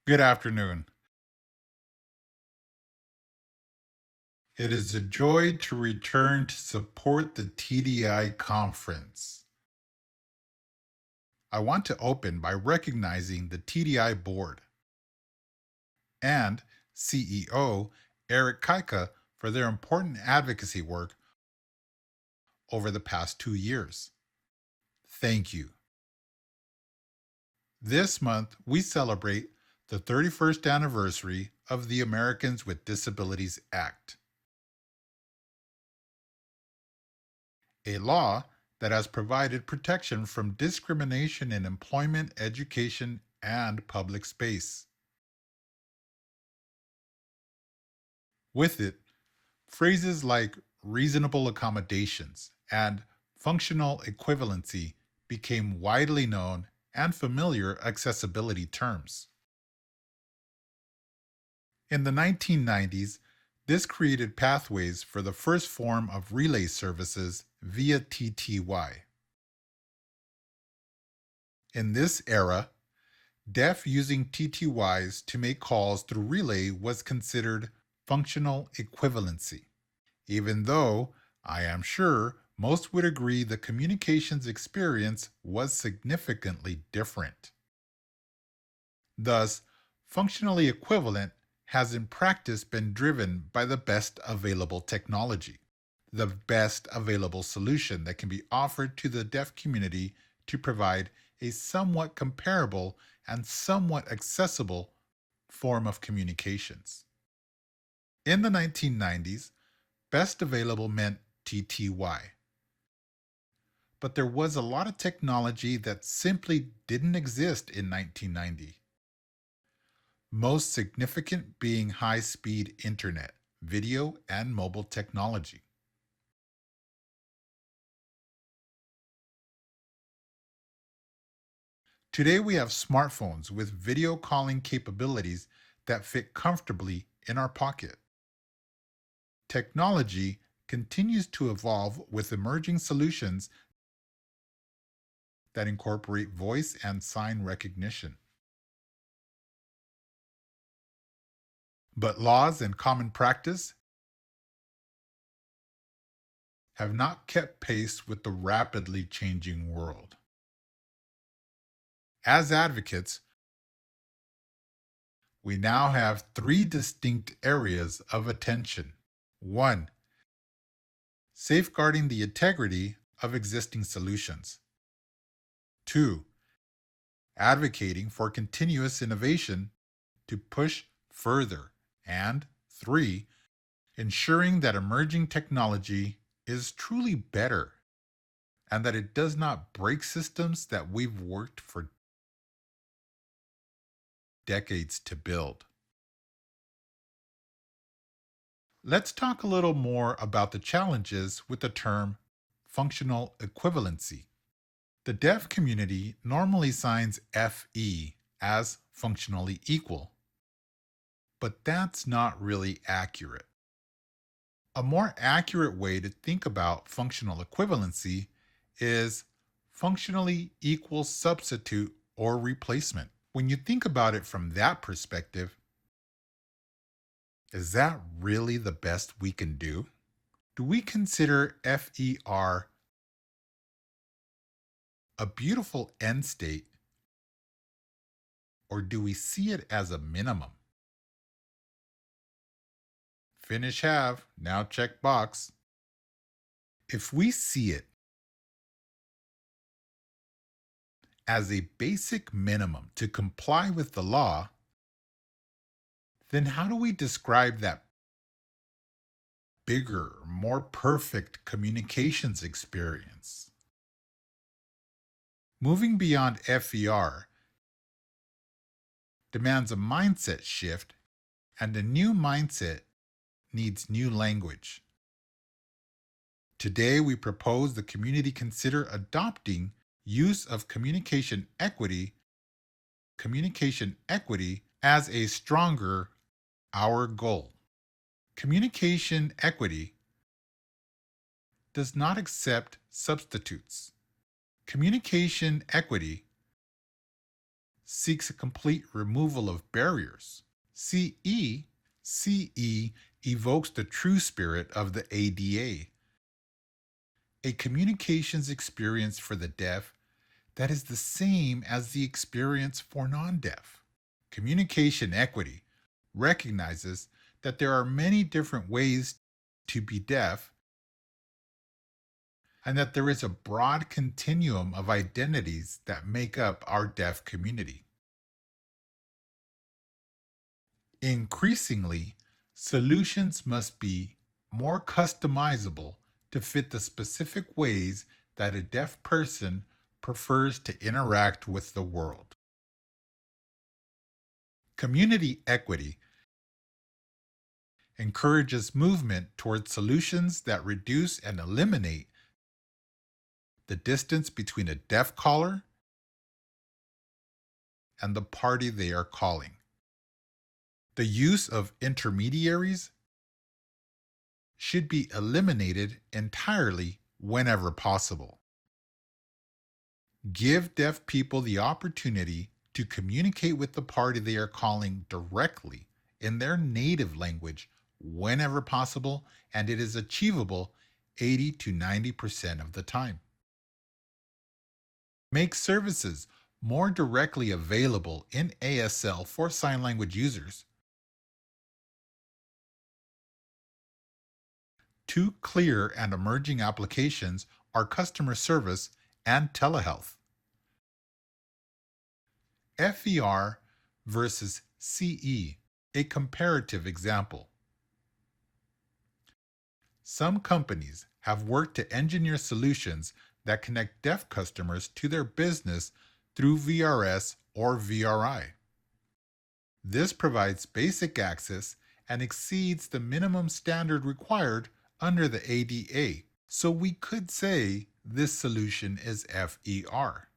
Good afternoon. It is a joy to return to support the TDI conference. I want to open by recognizing the TDI board and CEO Eric Kaika for their important advocacy work over the past 2 years. Thank you. This month, we celebrate the 31st anniversary of the Americans with Disabilities Act, a law that has provided protection from discrimination in employment, education, and public space. With it, phrases like reasonable accommodations and functional equivalency became widely known and familiar accessibility terms. In the 1990s, this created pathways for the first form of relay services via TTY. In this era, deaf using TTYs to make calls through relay was considered functional equivalency, even though I am sure most would agree the communications experience was significantly different. Thus, functionally equivalent has in practice been driven by the best available technology, the best available solution that can be offered to the deaf community to provide a somewhat comparable and somewhat accessible form of communications. In the 1990s, best available meant TTY. But there was a lot of technology that simply didn't exist in 1990. Most significant being high speed internet, video, and mobile technology. Today we have smartphones with video calling capabilities that fit comfortably in our pocket. Technology continues to evolve with emerging solutions that incorporate voice and sign recognition. But laws and common practice have not kept pace with the rapidly changing world. As advocates, we now have three distinct areas of attention. 1. Safeguarding the integrity of existing solutions. 2. Advocating for continuous innovation to push further. And 3. Ensuring that emerging technology is truly better and that it does not break systems that we've worked for decades to build. Let's talk a little more about the challenges with the term functional equivalency. The deaf community normally signs FE as functionally equal, but that's not really accurate. A more accurate way to think about functional equivalency is functionally equal substitute or replacement. When you think about it from that perspective, is that really the best we can do? Do we consider FER a beautiful end state, or do we see it as a minimum? Finish have, now check box. If we see it as a basic minimum to comply with the law, then how do we describe that bigger, more perfect communications experience? Moving beyond FER demands a mindset shift, and a new mindset needs new language. Today, we propose the community consider adopting use of communication equity as a stronger our goal. Communication equity does not accept substitutes. Communication equity seeks a complete removal of barriers. CE evokes the true spirit of the ADA, a communications experience for the deaf that is the same as the experience for non deaf. Communication equity recognizes that there are many different ways to be deaf and that there is a broad continuum of identities that make up our deaf community. Increasingly, solutions must be more customizable to fit the specific ways that a deaf person prefers to interact with the world. Community equity encourages movement towards solutions that reduce and eliminate the distance between a deaf caller and the party they are calling. The use of intermediaries should be eliminated entirely whenever possible. Give deaf people the opportunity to communicate with the party they are calling directly in their native language whenever possible, and it is achievable 80 to 90% of the time. Make services more directly available in ASL for sign language users. Two clear and emerging applications are customer service and telehealth. FER versus CE, a comparative example. Some companies have worked to engineer solutions that connect deaf customers to their business through VRS or VRI. This provides basic access and exceeds the minimum standard required under the ADA, so we could say this solution is FER.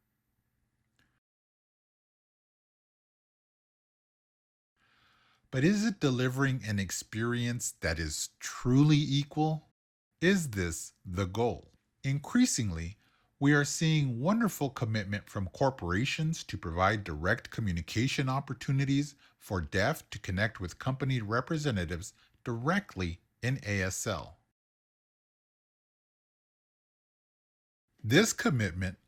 But is it delivering an experience that is truly equal? Is this the goal? Increasingly, we are seeing wonderful commitment from corporations to provide direct communication opportunities for deaf to connect with company representatives directly in ASL. This commitment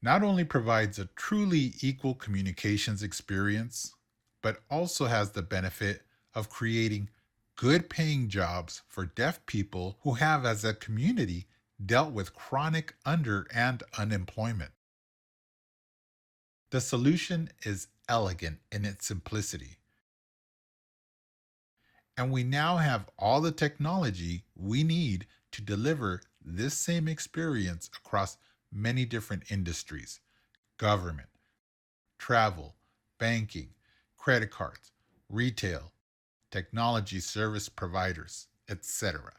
not only provides a truly equal communications experience, but also has the benefit of creating good paying jobs for deaf people who have, as a community, dealt with chronic under and unemployment. The solution is elegant in its simplicity, and we now have all the technology we need to deliver this same experience across many different industries: government, travel, banking, credit cards, retail, technology service providers, etc.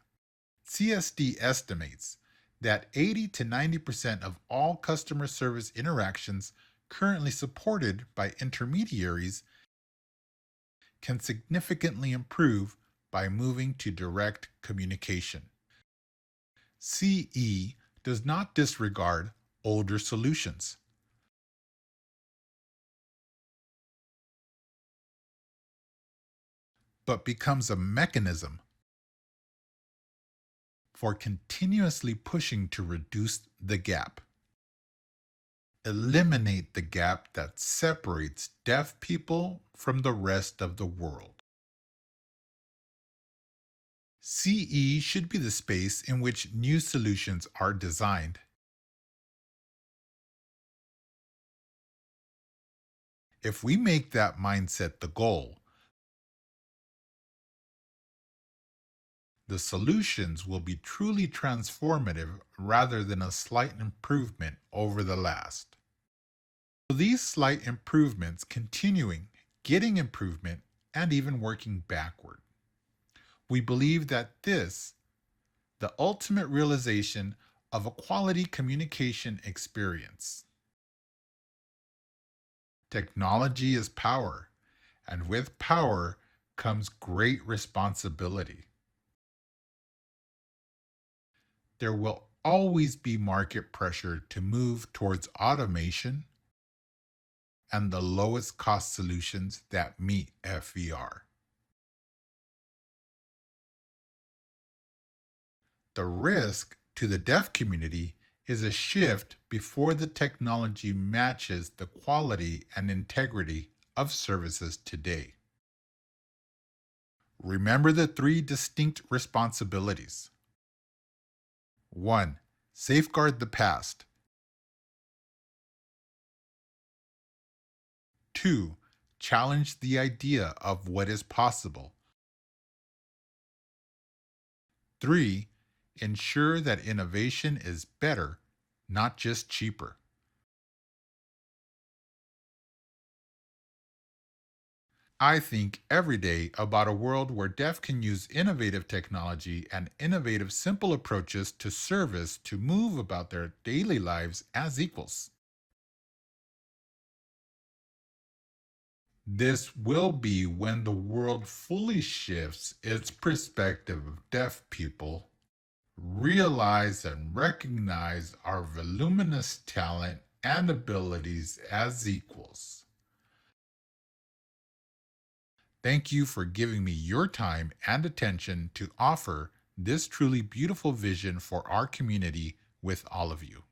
CSD estimates that 80 to 90% of all customer service interactions currently supported by intermediaries can significantly improve by moving to direct communication. CE does not disregard older solutions, but becomes a mechanism for continuously pushing to reduce the gap. Eliminate the gap that separates deaf people from the rest of the world. CE should be the space in which new solutions are designed. If we make that mindset the goal, the solutions will be truly transformative rather than a slight improvement over the last. So these slight improvements continuing, getting improvement, and even working backward. We believe that this, the ultimate realization of a quality communication experience. Technology is power, and with power comes great responsibility. There will always be market pressure to move towards automation and the lowest cost solutions that meet FVR. The risk to the deaf community is a shift before the technology matches the quality and integrity of services today. Remember the three distinct responsibilities. 1. Safeguard the past. 2. Challenge the idea of what is possible. 3. Ensure that innovation is better, not just cheaper. I think every day about a world where deaf can use innovative technology and innovative simple approaches to service to move about their daily lives as equals. This will be when the world fully shifts its perspective of deaf people, realize and recognize our voluminous talent and abilities as equals. Thank you for giving me your time and attention to offer this truly beautiful vision for our community with all of you.